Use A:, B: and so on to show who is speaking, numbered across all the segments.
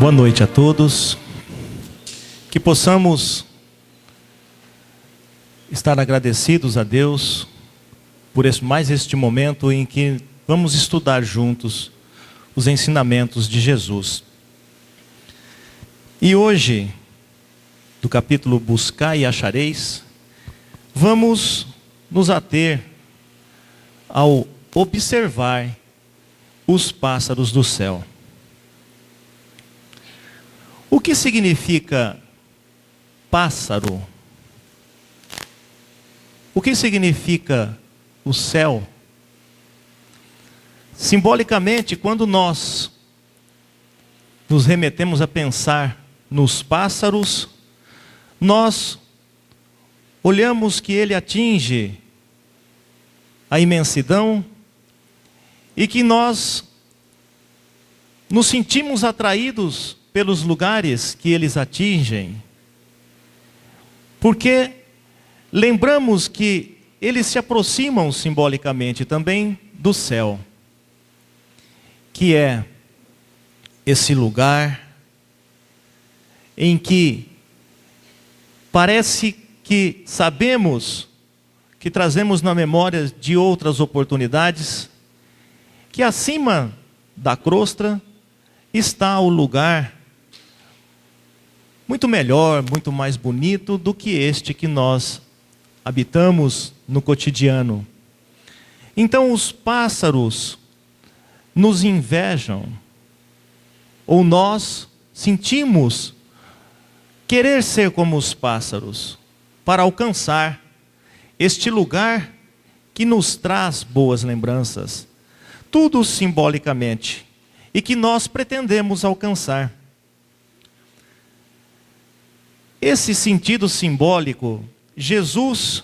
A: Boa noite a todos. Que possamos estar agradecidos a Deus por este momento em que vamos estudar juntos os ensinamentos de Jesus. E hoje, do capítulo Buscai e Achareis, vamos nos ater ao observar os pássaros do céu. O que significa pássaro? O que significa o céu? Simbolicamente, quando nós nos remetemos a pensar nos pássaros, nós olhamos que ele atinge a imensidão e que nós nos sentimos atraídos pelos lugares que eles atingem, porque lembramos que eles se aproximam simbolicamente também do céu, que é esse lugar em que parece que sabemos, que trazemos na memória de outras oportunidades, que acima da crosta está o lugar muito melhor, muito mais bonito do que este que nós habitamos no cotidiano. Então os pássaros nos invejam, ou nós sentimos querer ser como os pássaros, para alcançar este lugar que nos traz boas lembranças, tudo simbolicamente, e que nós pretendemos alcançar. Esse sentido simbólico, Jesus,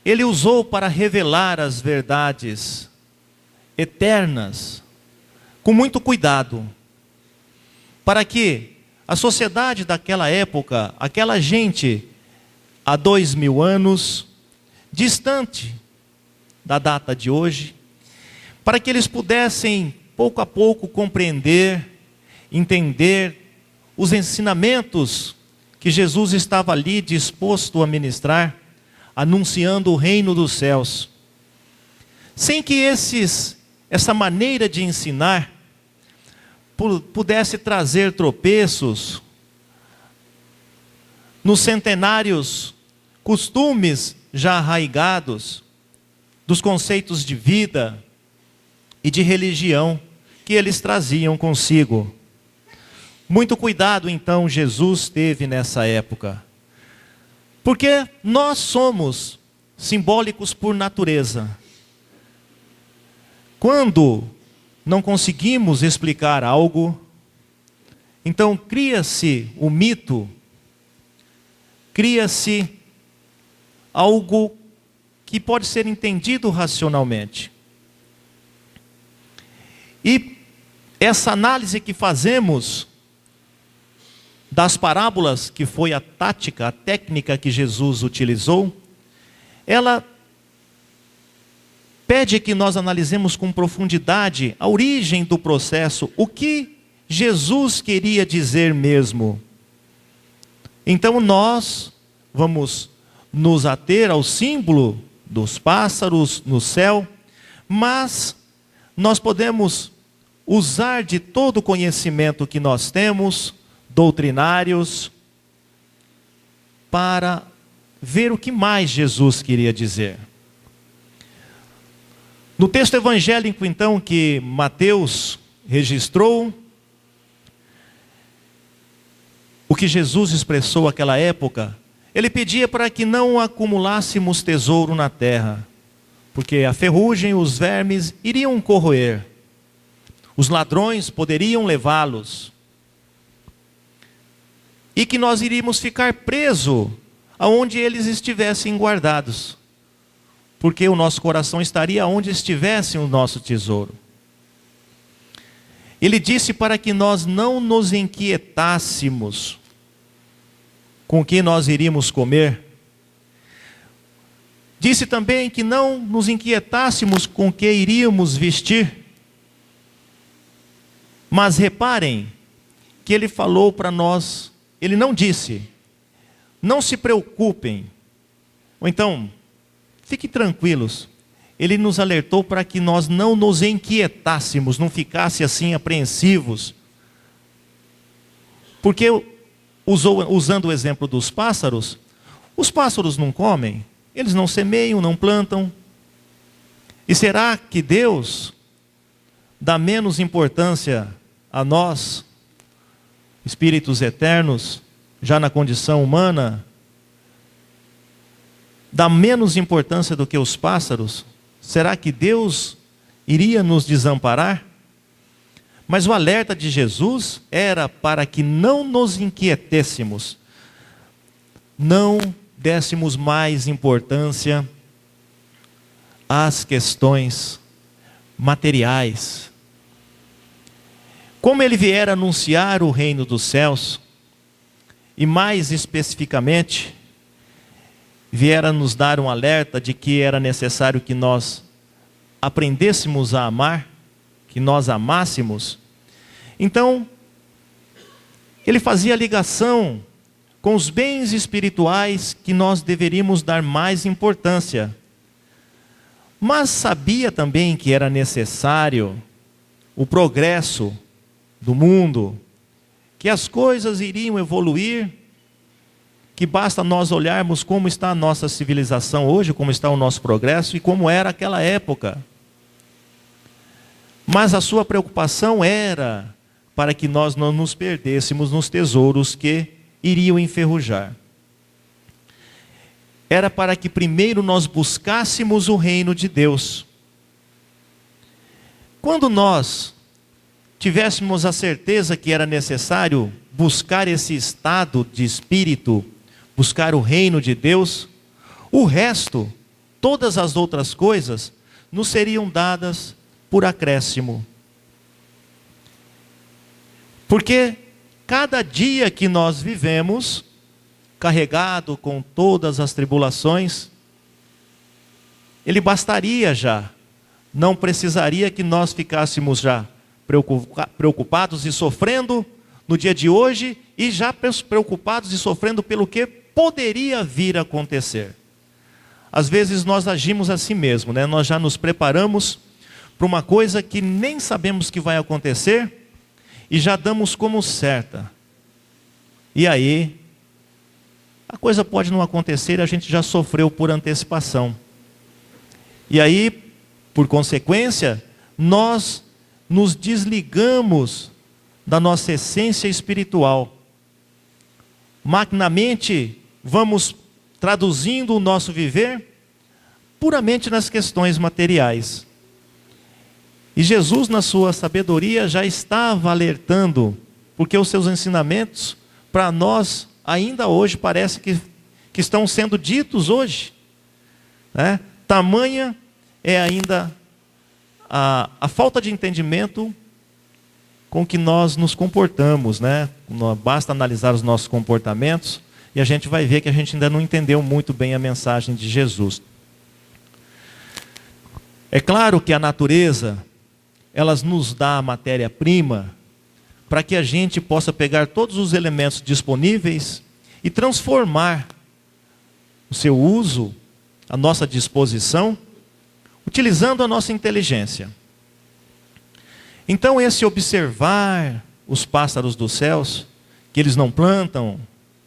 A: ele usou para revelar as verdades eternas, com muito cuidado, para que a sociedade daquela época, aquela gente há 2000 anos, distante da data de hoje, para que eles pudessem, pouco a pouco, compreender, entender os ensinamentos que Jesus estava ali disposto a ministrar, anunciando o reino dos céus, sem que essa maneira de ensinar pudesse trazer tropeços nos centenários costumes já arraigados dos conceitos de vida e de religião que eles traziam consigo. Muito cuidado, então, Jesus teve nessa época. Porque nós somos simbólicos por natureza. Quando não conseguimos explicar algo, então cria-se o mito, cria-se algo que pode ser entendido racionalmente. E essa análise que fazemos das parábolas, que foi a tática, a técnica que Jesus utilizou, ela pede que nós analisemos com profundidade a origem do processo, o que Jesus queria dizer mesmo. Então nós vamos nos ater ao símbolo dos pássaros no céu, mas nós podemos usar de todo o conhecimento que nós temos, doutrinários, para ver o que mais Jesus queria dizer. No texto evangélico, então, que Mateus registrou, o que Jesus expressou naquela época, ele pedia para que não acumulássemos tesouro na terra, porque a ferrugem e os vermes iriam corroer, os ladrões poderiam levá-los, e que nós iríamos ficar presos aonde eles estivessem guardados, porque o nosso coração estaria onde estivesse o nosso tesouro. Ele disse para que nós não nos inquietássemos com o que nós iríamos comer. Disse também que não nos inquietássemos com o que iríamos vestir. Mas reparem que ele falou para nós, ele não disse, não se preocupem, ou então, fiquem tranquilos. Ele nos alertou para que nós não nos inquietássemos, não ficasse assim apreensivos. Porque, usando o exemplo dos pássaros, os pássaros não comem, eles não semeiam, não plantam. E será que Deus dá menos importância a nós, espíritos eternos, já na condição humana, dá menos importância do que os pássaros? Será que Deus iria nos desamparar? Mas o alerta de Jesus era para que não nos inquietêssemos, não dessemos mais importância às questões materiais. Como ele vier anunciar o reino dos céus, e mais especificamente, viera nos dar um alerta de que era necessário que nós aprendêssemos a amar, que nós amássemos. Então, ele fazia ligação com os bens espirituais que nós deveríamos dar mais importância. Mas sabia também que era necessário o progresso do mundo, que as coisas iriam evoluir, que basta nós olharmos como está a nossa civilização hoje, como está o nosso progresso e como era aquela época. Mas a sua preocupação era para que nós não nos perdêssemos nos tesouros que iriam enferrujar. Era para que primeiro nós buscássemos o reino de Deus. Quando nós tivéssemos a certeza que era necessário buscar esse estado de espírito, buscar o reino de Deus, o resto, todas as outras coisas, nos seriam dadas por acréscimo. Porque cada dia que nós vivemos, carregado com todas as tribulações, ele bastaria já, não precisaria que nós ficássemos já preocupados e sofrendo no dia de hoje, e já preocupados e sofrendo pelo que poderia vir a acontecer. Às vezes nós agimos assim mesmo, né? Nós já nos preparamos para uma coisa que nem sabemos que vai acontecer, e já damos como certa. E aí, a coisa pode não acontecer, a gente já sofreu por antecipação. E aí, por consequência, nós nos desligamos da nossa essência espiritual. Maquinamente, vamos traduzindo o nosso viver puramente nas questões materiais. E Jesus, na sua sabedoria, já estava alertando, porque os seus ensinamentos, para nós, ainda hoje, parece que estão sendo ditos hoje, né? Tamanha é ainda a falta de entendimento com que nós nos comportamos, né? Basta analisar os nossos comportamentos e a gente vai ver que a gente ainda não entendeu muito bem a mensagem de Jesus. É claro que a natureza, ela nos dá a matéria-prima para que a gente possa pegar todos os elementos disponíveis e transformar o seu uso, a nossa disposição, utilizando a nossa inteligência. Então, esse observar os pássaros dos céus, que eles não plantam,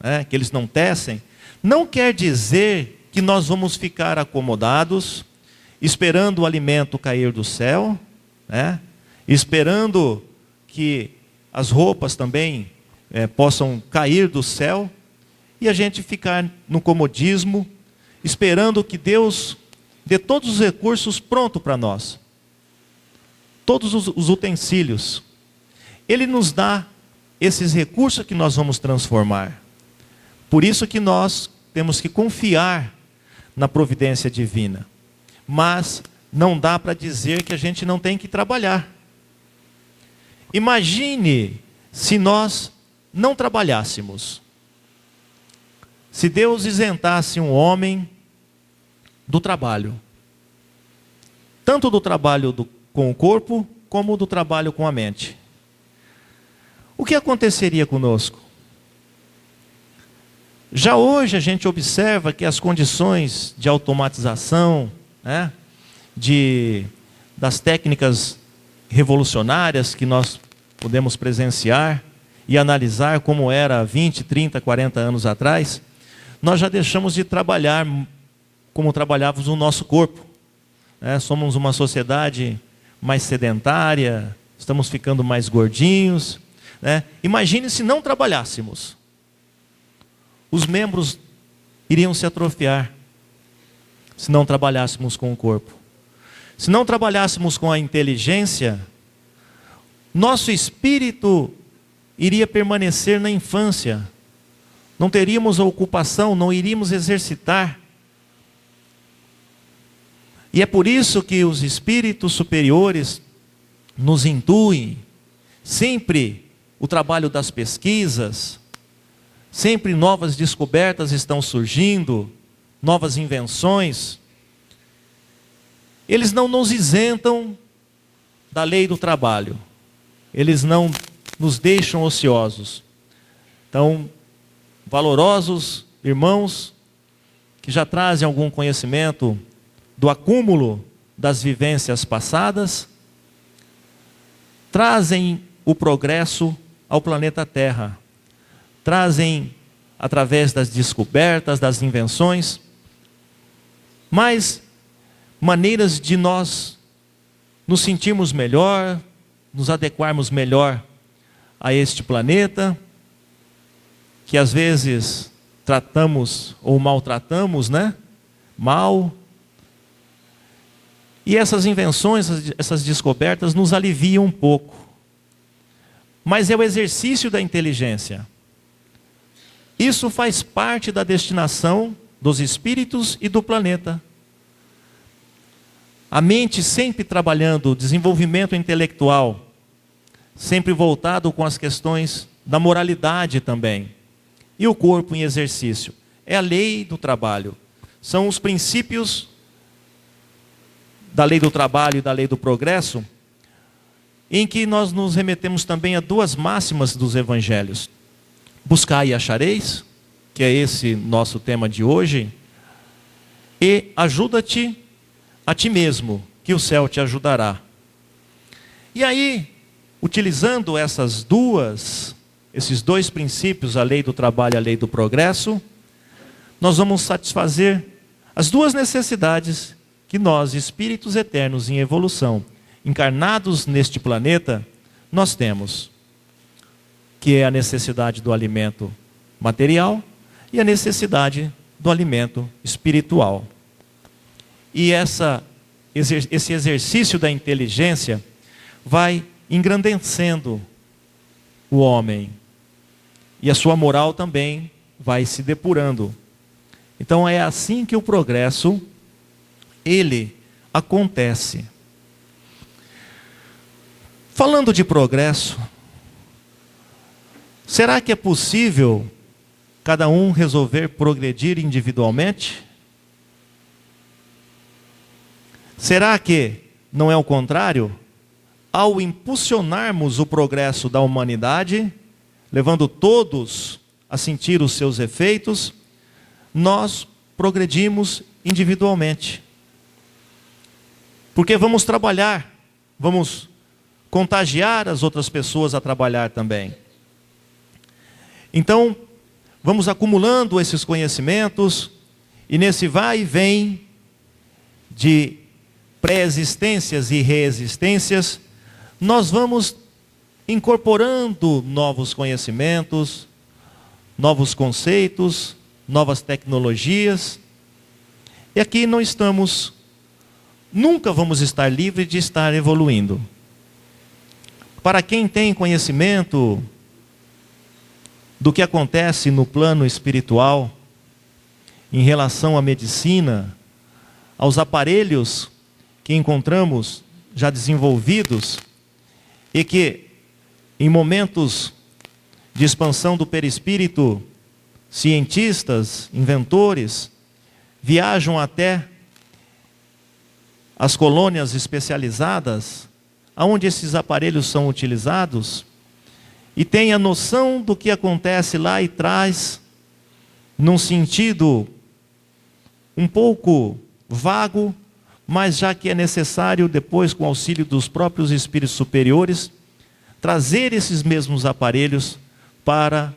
A: né, que eles não tecem, não quer dizer que nós vamos ficar acomodados, esperando o alimento cair do céu, né, esperando que as roupas também possam cair do céu, e a gente ficar no comodismo, esperando que Deus dê todos os recursos prontos para nós. Todos os utensílios. Ele nos dá esses recursos que nós vamos transformar. Por isso que nós temos que confiar na providência divina. Mas não dá para dizer que a gente não tem que trabalhar. Imagine se nós não trabalhássemos. Se Deus isentasse um homem do trabalho. Tanto do trabalho com o corpo, como do trabalho com a mente. o que aconteceria conosco? Já hoje a gente observa que as condições de automatização, né, das técnicas revolucionárias que nós podemos presenciar e analisar como era 20, 30, 40 anos atrás, nós já deixamos de trabalhar como trabalhávamos o nosso corpo. Somos uma sociedade mais sedentária, estamos ficando mais gordinhos. Imagine se não trabalhássemos. Os membros iriam se atrofiar se não trabalhássemos com o corpo. Se não trabalhássemos com a inteligência, nosso espírito iria permanecer na infância. Não teríamos a ocupação, não iríamos exercitar. E é por isso que os espíritos superiores nos intuem sempre o trabalho das pesquisas, sempre novas descobertas estão surgindo, novas invenções. Eles não nos isentam da lei do trabalho. Eles não nos deixam ociosos. Então, valorosos irmãos que já trazem algum conhecimento do acúmulo das vivências passadas, trazem o progresso ao planeta Terra. Trazem, através das descobertas, das invenções, mais maneiras de nós nos sentirmos melhor, nos adequarmos melhor a este planeta, que às vezes tratamos ou maltratamos, mal. E essas invenções, essas descobertas nos aliviam um pouco. Mas é o exercício da inteligência. Isso faz parte da destinação dos espíritos e do planeta. A mente sempre trabalhando, o desenvolvimento intelectual, sempre voltado com as questões da moralidade também. E o corpo em exercício. É a lei do trabalho. São os princípios da lei do trabalho e da lei do progresso, em que nós nos remetemos também a duas máximas dos evangelhos. Buscai e achareis, que é esse nosso tema de hoje, e ajuda-te a ti mesmo, que o céu te ajudará. E aí, utilizando esses dois princípios, a lei do trabalho e a lei do progresso, nós vamos satisfazer as duas necessidades que nós, espíritos eternos em evolução, encarnados neste planeta, nós temos, que é a necessidade do alimento material e a necessidade do alimento espiritual. E esse exercício da inteligência vai engrandecendo o homem, e a sua moral também vai se depurando. Então é assim que o progresso, ele acontece. Falando de progresso, será que é possível cada um resolver progredir individualmente? Será que não é o contrário? Ao impulsionarmos o progresso da humanidade, levando todos a sentir os seus efeitos, nós progredimos individualmente. Porque vamos trabalhar, vamos contagiar as outras pessoas a trabalhar também. Então, vamos acumulando esses conhecimentos, e nesse vai e vem de pré-existências e reexistências, nós vamos incorporando novos conhecimentos, novos conceitos, novas tecnologias. E aqui não estamos, nunca vamos estar livres de estar evoluindo. Para quem tem conhecimento do que acontece no plano espiritual, em relação à medicina, aos aparelhos que encontramos já desenvolvidos, e que em momentos de expansão do perispírito, cientistas, inventores, viajam até as colônias especializadas, onde esses aparelhos são utilizados, e tem a noção do que acontece lá e traz, num sentido um pouco vago, mas já que é necessário depois, com o auxílio dos próprios espíritos superiores, trazer esses mesmos aparelhos para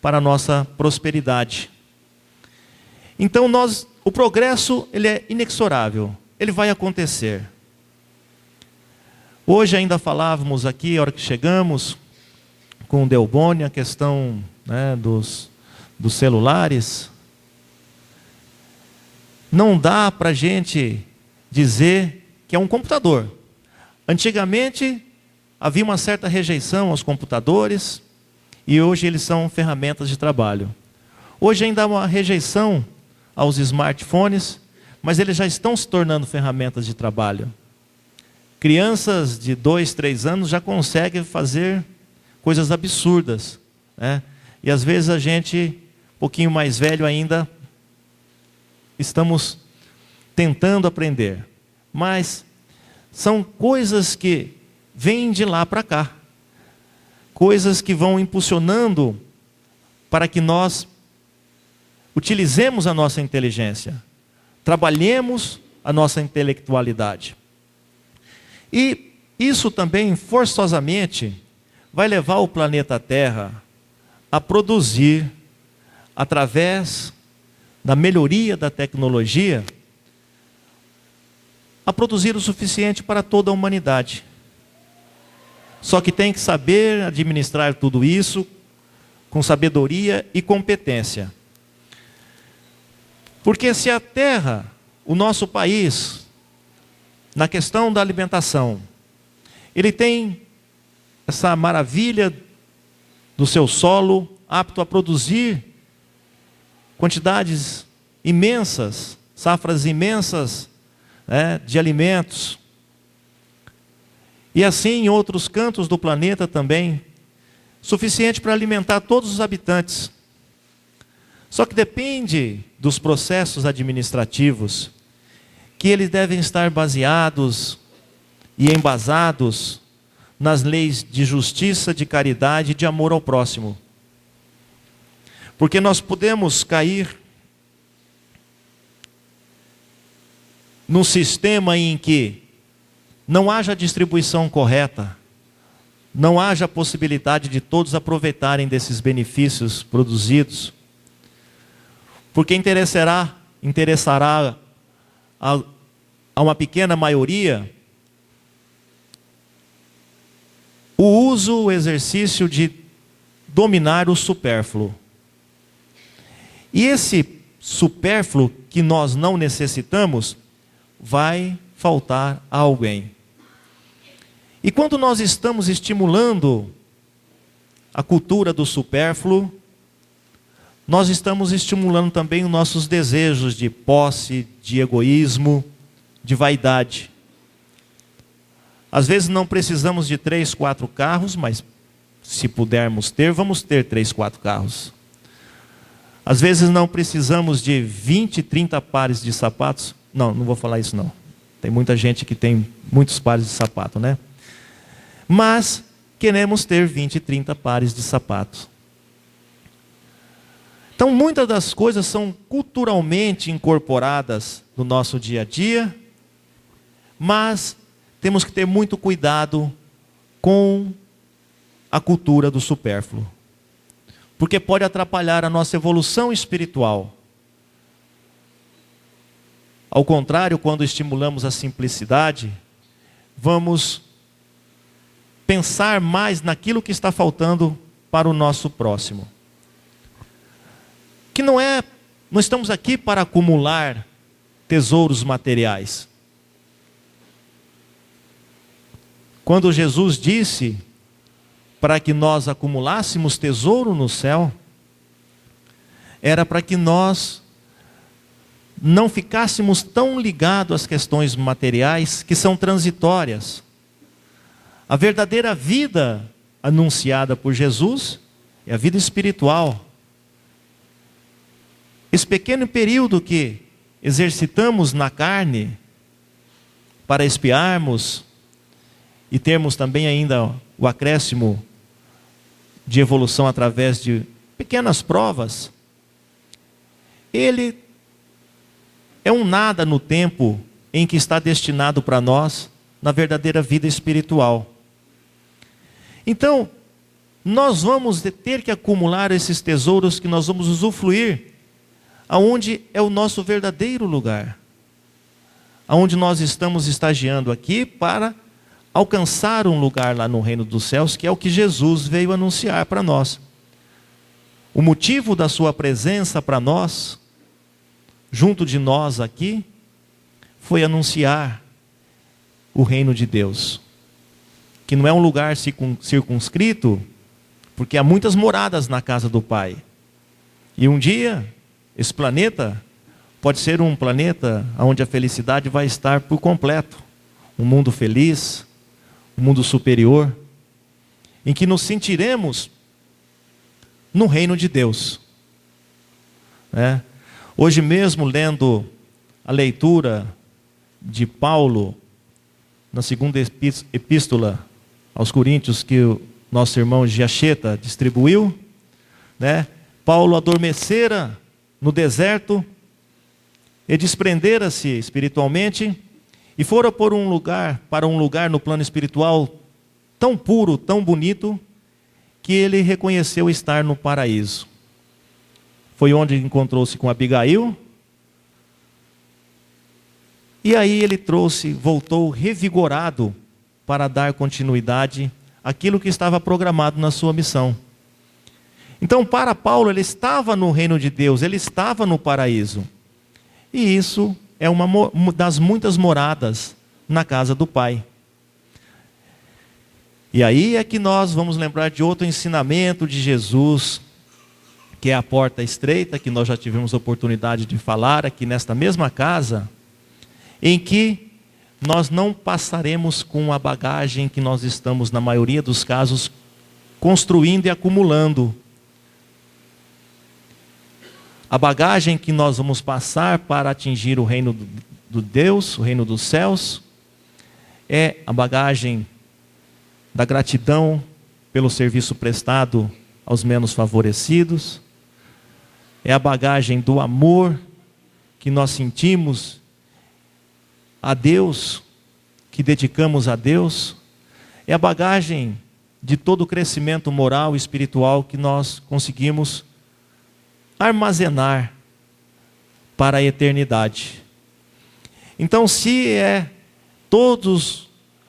A: a nossa prosperidade. Então o progresso ele é inexorável, ele vai acontecer. Hoje ainda falávamos aqui, a hora que chegamos, com o Delboni, a questão, né, dos celulares. Não dá para a gente dizer que é um computador. Antigamente havia uma certa rejeição aos computadores e hoje eles são ferramentas de trabalho. Hoje ainda há uma rejeição aos smartphones, mas eles já estão se tornando ferramentas de trabalho. Crianças de 2, 3 anos já conseguem fazer coisas absurdas, né? E às vezes a gente, um pouquinho mais velho ainda, estamos tentando aprender. Mas são coisas que vêm de lá para cá. Coisas que vão impulsionando para que nós utilizemos a nossa inteligência, trabalhemos a nossa intelectualidade. E isso também, forçosamente, vai levar o planeta Terra a produzir, através da melhoria da tecnologia, a produzir o suficiente para toda a humanidade. Só que tem que saber administrar tudo isso com sabedoria e competência. Porque se a Terra, o nosso país, na questão da alimentação, ele tem essa maravilha do seu solo apto a produzir quantidades imensas, safras imensas, né, de alimentos. E assim em outros cantos do planeta também, suficiente para alimentar todos os habitantes. Só que depende dos processos administrativos, que eles devem estar baseados e embasados nas leis de justiça, de caridade e de amor ao próximo. Porque nós podemos cair num sistema em que não haja distribuição correta, não haja possibilidade de todos aproveitarem desses benefícios produzidos, porque interessará a uma pequena maioria o uso, o exercício de dominar o supérfluo. E esse supérfluo que nós não necessitamos, vai faltar a alguém. E quando nós estamos estimulando a cultura do supérfluo, nós estamos estimulando também os nossos desejos de posse, de egoísmo, de vaidade. Às vezes não precisamos de 3, 4 carros, mas se pudermos ter, vamos ter 3, 4 carros. Às vezes não precisamos de 20, 30 pares de sapatos. Não vou falar isso não. Tem muita gente que tem muitos pares de sapato, né? Mas queremos ter 20, 30 pares de sapatos. Então muitas das coisas são culturalmente incorporadas no nosso dia a dia, mas temos que ter muito cuidado com a cultura do supérfluo, porque pode atrapalhar a nossa evolução espiritual. Ao contrário, quando estimulamos a simplicidade, vamos pensar mais naquilo que está faltando para o nosso próximo. Que não estamos aqui para acumular tesouros materiais. Quando Jesus disse para que nós acumulássemos tesouro no céu, era para que nós não ficássemos tão ligados às questões materiais que são transitórias. A verdadeira vida anunciada por Jesus é a vida espiritual. Esse pequeno período que exercitamos na carne para expiarmos e termos também ainda o acréscimo de evolução através de pequenas provas, ele é um nada no tempo em que está destinado para nós na verdadeira vida espiritual. Então, nós vamos ter que acumular esses tesouros que nós vamos usufruir, aonde é o nosso verdadeiro lugar, aonde nós estamos estagiando aqui para alcançar um lugar lá no reino dos céus, que é o que Jesus veio anunciar para nós. O motivo da sua presença para nós, junto de nós aqui, foi anunciar o reino de Deus, que não é um lugar circunscrito, porque há muitas moradas na casa do Pai. E um dia, esse planeta pode ser um planeta onde a felicidade vai estar por completo. Um mundo feliz, um mundo superior, em que nos sentiremos no reino de Deus. Hoje mesmo, lendo a leitura de Paulo, na segunda epístola aos Coríntios, que o nosso irmão Giacheta distribuiu, Paulo adormecera no deserto e desprendera-se espiritualmente e fora para um lugar no plano espiritual tão puro, tão bonito, que ele reconheceu estar no paraíso. Foi onde encontrou-se com Abigail, e aí ele voltou revigorado para dar continuidade àquilo que estava programado na sua missão. Então, para Paulo, ele estava no reino de Deus, ele estava no paraíso. E isso é uma das muitas moradas na casa do Pai. E aí é que nós vamos lembrar de outro ensinamento de Jesus, que é a porta estreita, que nós já tivemos a oportunidade de falar aqui nesta mesma casa, em que nós não passaremos com a bagagem que nós estamos, na maioria dos casos, construindo e acumulando. A bagagem que nós vamos passar para atingir o reino do Deus, o reino dos céus, é a bagagem da gratidão pelo serviço prestado aos menos favorecidos, é a bagagem do amor que nós sentimos a Deus, que dedicamos a Deus, é a bagagem de todo o crescimento moral e espiritual que nós conseguimos armazenar para a eternidade. Então, se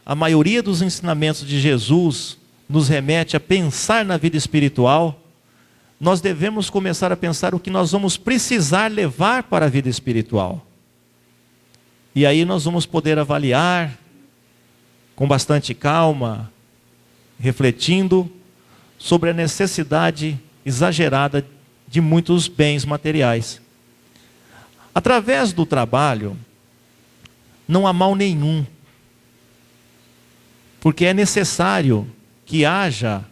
A: a maioria dos ensinamentos de Jesus nos remete a pensar na vida espiritual, nós devemos começar a pensar o que nós vamos precisar levar para a vida espiritual. E aí nós vamos poder avaliar com bastante calma, refletindo sobre a necessidade exagerada de muitos bens materiais. Através do trabalho, não há mal nenhum, porque é necessário que haja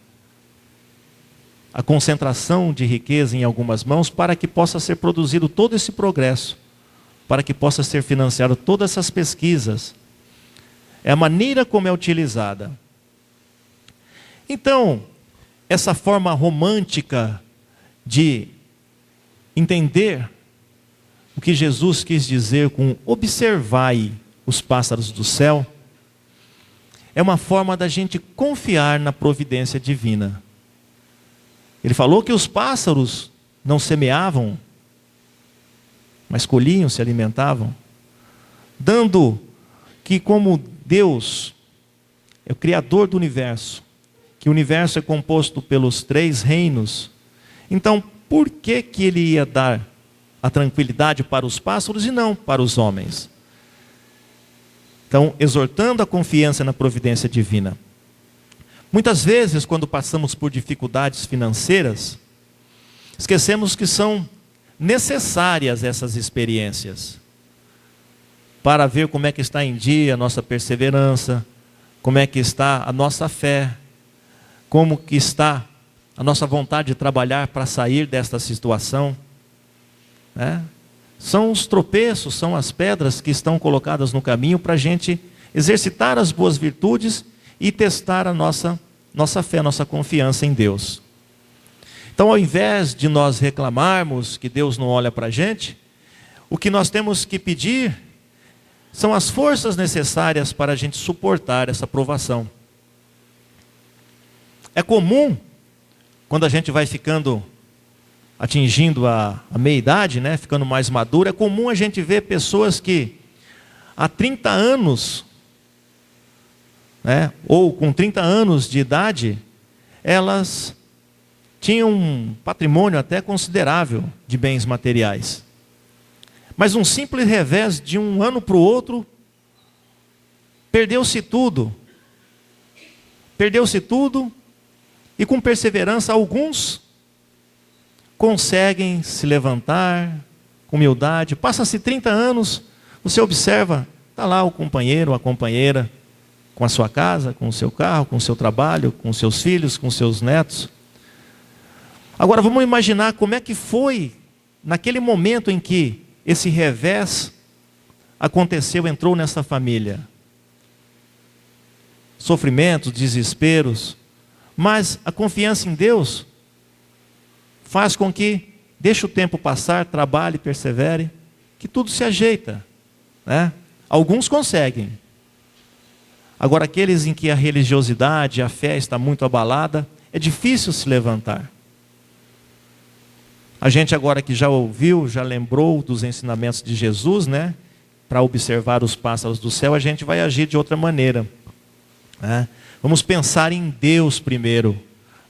A: a concentração de riqueza em algumas mãos para que possa ser produzido todo esse progresso, para que possa ser financiado todas essas pesquisas. É a maneira como é utilizada. Então, essa forma romântica de entender o que Jesus quis dizer com observai os pássaros do céu, é uma forma da gente confiar na providência divina. Ele falou que os pássaros não semeavam, mas colhiam, se alimentavam, dando que como Deus é o Criador do universo, que o universo é composto pelos 3 reinos, então por que Ele ia dar a tranquilidade para os pássaros e não para os homens? Então, exortando a confiança na providência divina. Muitas vezes, quando passamos por dificuldades financeiras, esquecemos que são necessárias essas experiências para ver como é que está em dia a nossa perseverança, como é que está a nossa fé, como que está a nossa vontade de trabalhar para sair desta situação. São os tropeços, são as pedras que estão colocadas no caminho para a gente exercitar as boas virtudes e testar a nossa fé, a nossa confiança em Deus. Então, ao invés de nós reclamarmos que Deus não olha para a gente, o que nós temos que pedir são as forças necessárias para a gente suportar essa provação. É comum, quando a gente vai atingindo a meia-idade, né, ficando mais maduro, é comum a gente ver pessoas que há 30 anos, né, ou com 30 anos de idade, elas tinham um patrimônio até considerável de bens materiais. Mas um simples revés de um ano para o outro, perdeu-se tudo. Perdeu-se tudo, e com perseverança alguns conseguem se levantar com humildade. Passa-se 30 anos, você observa, está lá o companheiro, a companheira, com a sua casa, com o seu carro, com o seu trabalho, com os seus filhos, com os seus netos. Agora vamos imaginar como é que foi naquele momento em que esse revés aconteceu, entrou nessa família. Sofrimentos, desesperos, mas a confiança em Deus faz com que deixe o tempo passar, trabalhe, persevere, que tudo se ajeita, né? Alguns conseguem. Agora aqueles em que a religiosidade, a fé está muito abalada, é difícil se levantar. A gente agora que já ouviu, já lembrou dos ensinamentos de Jesus, né? Para observar os pássaros do céu, a gente vai agir de outra maneira, né? Vamos pensar em Deus primeiro,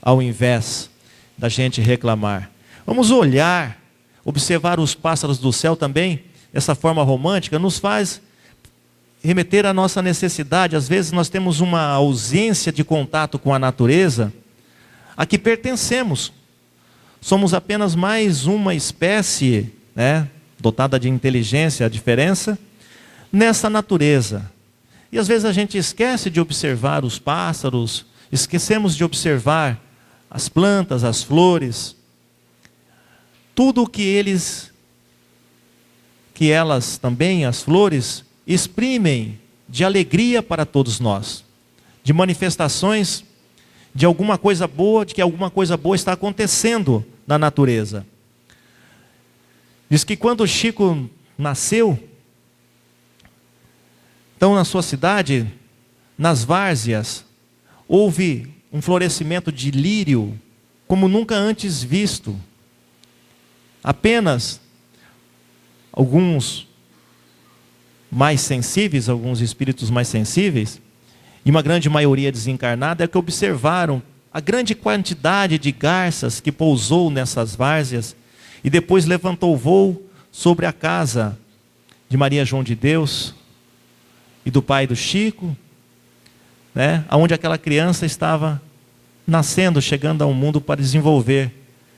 A: ao invés da gente reclamar. Vamos olhar, observar os pássaros do céu também, dessa forma romântica, nos faz remeter à nossa necessidade. Às vezes nós temos uma ausência de contato com a natureza, a que pertencemos. Somos apenas mais uma espécie, né, dotada de inteligência, a diferença, nessa natureza. E às vezes a gente esquece de observar os pássaros, esquecemos de observar as plantas, as flores, tudo o que elas também, as flores, exprimem de alegria para todos nós, de manifestações de alguma coisa boa, de que alguma coisa boa está acontecendo na natureza. Diz que quando o Chico nasceu, então na sua cidade, nas várzeas, houve um florescimento de lírio como nunca antes visto. Apenas alguns mais sensíveis, alguns espíritos mais sensíveis, e uma grande maioria desencarnada, é que observaram a grande quantidade de garças que pousou nessas várzeas e depois levantou voo sobre a casa de Maria João de Deus e do pai do Chico, né, onde aquela criança estava nascendo, chegando ao mundo para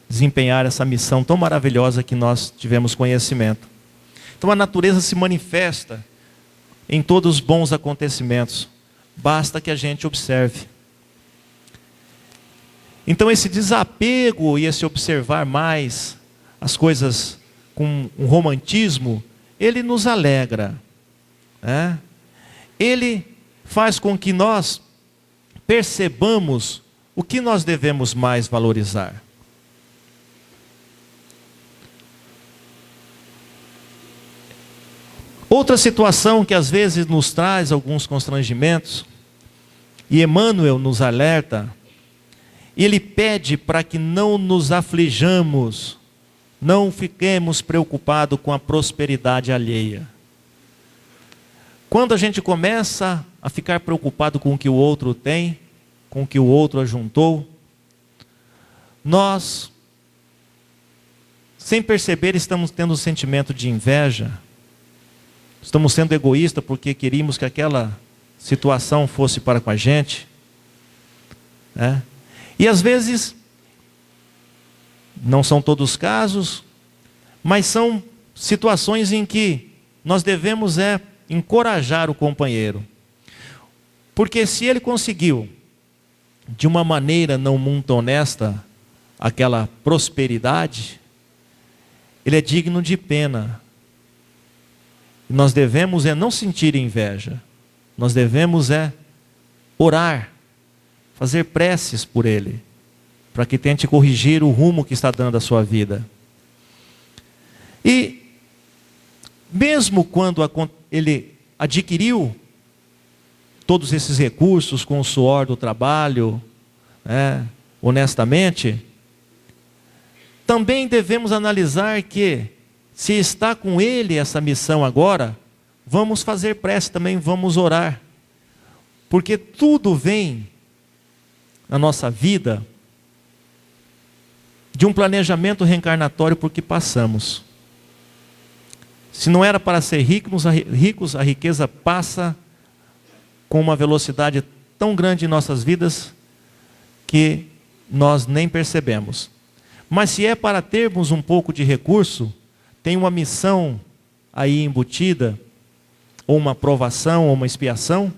A: desempenhar essa missão tão maravilhosa que nós tivemos conhecimento. Então a natureza se manifesta em todos os bons acontecimentos, basta que a gente observe. Então esse desapego e esse observar mais as coisas com um romantismo, ele nos alegra, né? Ele faz com que nós percebamos o que nós devemos mais valorizar. Outra situação que às vezes nos traz alguns constrangimentos, e Emmanuel nos alerta, ele pede para que não nos aflijamos, não fiquemos preocupados com a prosperidade alheia. Quando a gente começa a ficar preocupado com o que o outro tem, com o que o outro ajuntou, nós, sem perceber, estamos tendo um sentimento de inveja, estamos sendo egoístas porque queríamos que aquela situação fosse para com a gente, né? E às vezes, não são todos os casos, mas são situações em que nós devemos encorajar o companheiro. Porque se ele conseguiu, de uma maneira não muito honesta, aquela prosperidade, ele é digno de pena. Nós devemos não sentir inveja, nós devemos orar, fazer preces por ele, para que tente corrigir o rumo que está dando a sua vida. E mesmo quando ele adquiriu todos esses recursos com o suor do trabalho, honestamente, também devemos analisar que, se está com ele essa missão agora, vamos fazer prece também, vamos orar. Porque tudo vem na nossa vida de um planejamento reencarnatório por que passamos. Se não era para ser ricos, a riqueza passa com uma velocidade tão grande em nossas vidas que nós nem percebemos. Mas se é para termos um pouco de recurso, tem uma missão aí embutida, ou uma provação, ou uma expiação,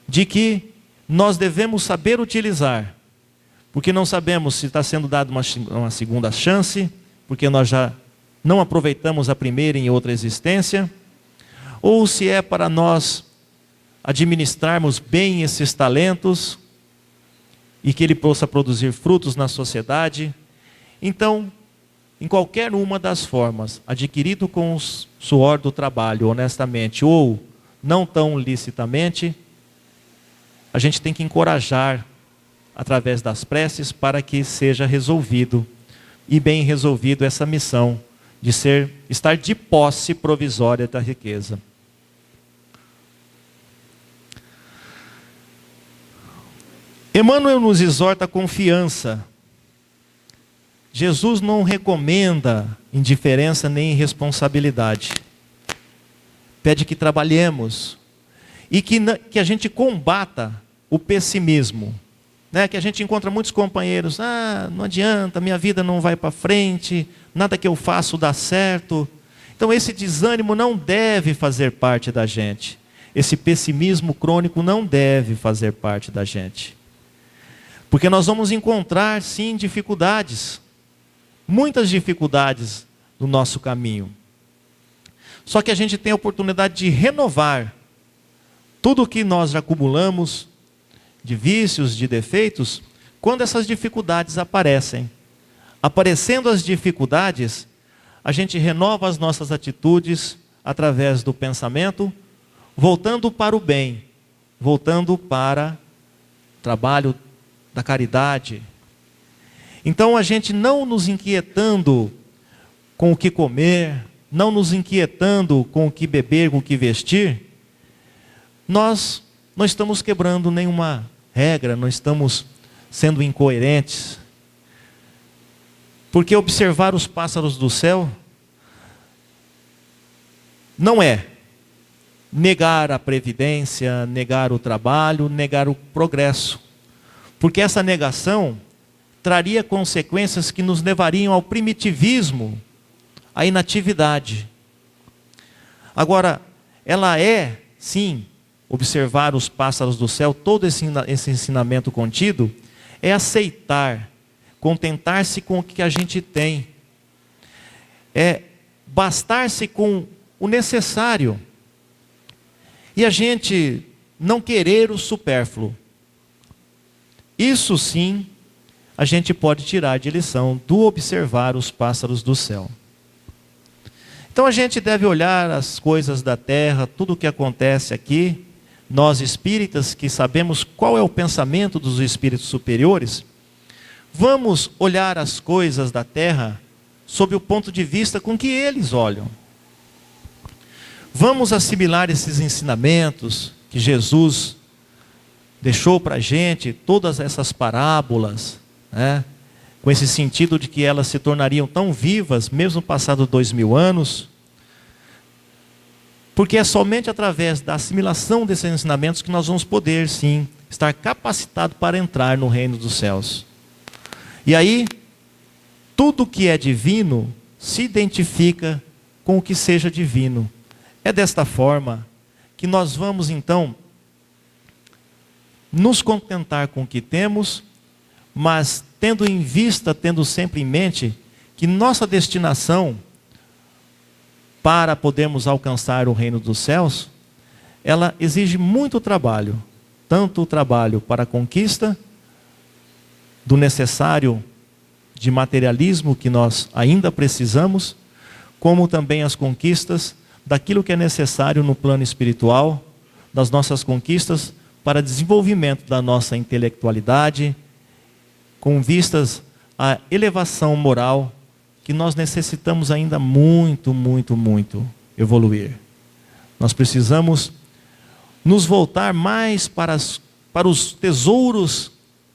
A: de que nós devemos saber utilizar, porque não sabemos se está sendo dada uma segunda chance, porque nós já não aproveitamos a primeira em outra existência, ou se é para nós administrarmos bem esses talentos e que ele possa produzir frutos na sociedade. Então, em qualquer uma das formas, adquirido com o suor do trabalho, honestamente, ou não tão licitamente, a gente tem que encorajar através das preces para que seja resolvido, e bem resolvido, essa missão de estar de posse provisória da riqueza. Emmanuel nos exorta a confiança. Jesus não recomenda indiferença nem irresponsabilidade. Pede que trabalhemos e que a gente combata o pessimismo. Que a gente encontra muitos companheiros, não adianta, minha vida não vai para frente, nada que eu faço dá certo. Então esse desânimo não deve fazer parte da gente. Esse pessimismo crônico não deve fazer parte da gente. Porque nós vamos encontrar, sim, dificuldades. Muitas dificuldades no nosso caminho. Só que a gente tem a oportunidade de renovar tudo o que nós já acumulamos, de vícios, de defeitos, quando essas dificuldades aparecem. Aparecendo as dificuldades, a gente renova as nossas atitudes através do pensamento, voltando para o bem, voltando para o trabalho da caridade. Então a gente não nos inquietando com o que comer, não nos inquietando com o que beber, com o que vestir, nós não estamos quebrando nenhuma regra, não estamos sendo incoerentes. Porque observar os pássaros do céu não é negar a previdência, negar o trabalho, negar o progresso. Porque essa negação traria consequências que nos levariam ao primitivismo, à inatividade. Agora, ela é, sim, observar os pássaros do céu, todo esse ensinamento contido, é aceitar, contentar-se com o que a gente tem. É bastar-se com o necessário. E a gente não querer o supérfluo. Isso sim, a gente pode tirar de lição do observar os pássaros do céu. Então a gente deve olhar as coisas da terra, tudo o que acontece aqui, nós espíritas que sabemos qual é o pensamento dos espíritos superiores, vamos olhar as coisas da terra sob o ponto de vista com que eles olham. Vamos assimilar esses ensinamentos que Jesus deixou para a gente, todas essas parábolas, com esse sentido de que elas se tornariam tão vivas, mesmo passados 2000 anos, porque é somente através da assimilação desses ensinamentos que nós vamos poder, sim, estar capacitados para entrar no reino dos céus. E aí, tudo que é divino se identifica com o que seja divino. É desta forma que nós vamos, então, nos contentar com o que temos, mas tendo em vista, tendo sempre em mente, que nossa destinação para podermos alcançar o reino dos céus, ela exige muito trabalho, tanto o trabalho para a conquista do necessário de materialismo que nós ainda precisamos, como também as conquistas daquilo que é necessário no plano espiritual, das nossas conquistas para desenvolvimento da nossa intelectualidade, com vistas à elevação moral que nós necessitamos ainda muito evoluir. Nós precisamos nos voltar mais para os tesouros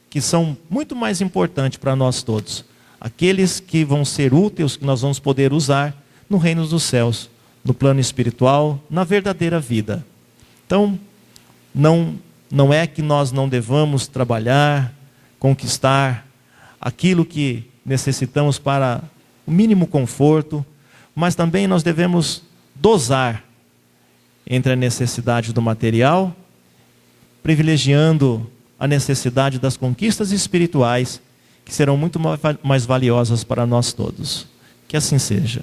A: que são muito mais importantes para nós todos. Aqueles que vão ser úteis, que nós vamos poder usar no reino dos céus, no plano espiritual, na verdadeira vida. Então, não é que nós não devamos trabalhar, conquistar aquilo que necessitamos para o mínimo conforto, mas também nós devemos dosar entre a necessidade do material, privilegiando a necessidade das conquistas espirituais, que serão muito mais valiosas para nós todos. Que assim seja.